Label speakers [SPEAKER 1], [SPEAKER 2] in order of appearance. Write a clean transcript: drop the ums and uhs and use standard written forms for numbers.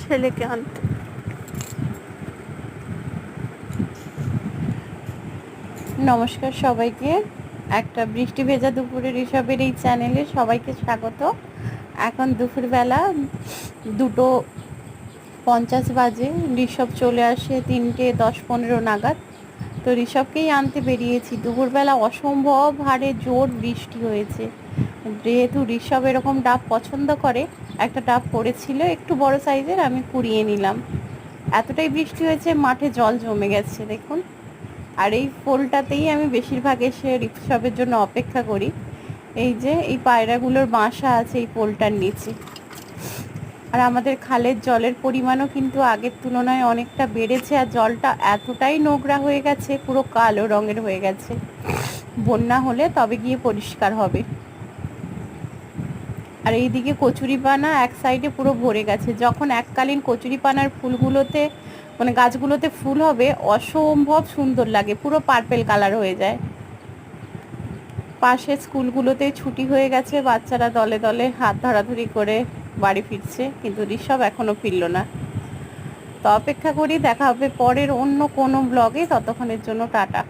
[SPEAKER 1] ছেলেকে আনতে। নমস্কার সবাইকে, একটা বৃষ্টি ভেজা দুপুরের ঋষভের এই চ্যানেলে সবাইকে স্বাগত। এখন দুপুরবেলা 2:50 বাজে। ঋষভ চলে আসে 3:10-15 নাগাদ। তো ঋষভকেই আনতে বেরিয়েছি। দুপুরবেলা অসম্ভব হারে জোর বৃষ্টি হয়েছে। যেহেতু ঋষভ এরকম ডাব পছন্দ করে, একটা ডাব পড়েছিল একটু বড় সাইজের, আমি কুড়িয়ে নিলাম। এতটাই বৃষ্টি হয়েছে, মাঠে জল জমে গেছে দেখুন। আর এই পোলটাতেই আমি বেশিরভাগ এসে ঋষভের জন্য অপেক্ষা করি। এই যে এই পায়রাগুলোর বাসা আছে এই পোলটার নিচে। আর আমাদের খালের জলের পরিমাণও কিন্তু আগের তুলনায় অনেকটা বেড়েছে, আর জলটা এতটাই নোংরা হয়ে গেছে, পুরো কালো রঙের হয়ে গেছে। বন্যা হলে তবে গিয়ে পরিষ্কার হবে। আর এইদিকে কচুরিপানা এক সাইডে পুরো ভরে গেছে। যখন এককালীন কচুরিপানার ফুলগুলোতে মানে গাছগুলোতে ফুল হবে, অসম্ভব সুন্দর লাগে, পুরো পার্পেল কালার হয়ে যায়। পাশের স্কুলগুলোতে ছুটি হয়ে গেছে, বাচ্চারা দলে দলে হাত ধরাধরি করে বাড়ি ফিরছে, কিন্তু ঋষভ এখনো ফিরল না। তো অপেক্ষা করি, দেখা হবে পরের অন্য কোনো ব্লগে। ততক্ষণের জন্য টাটা।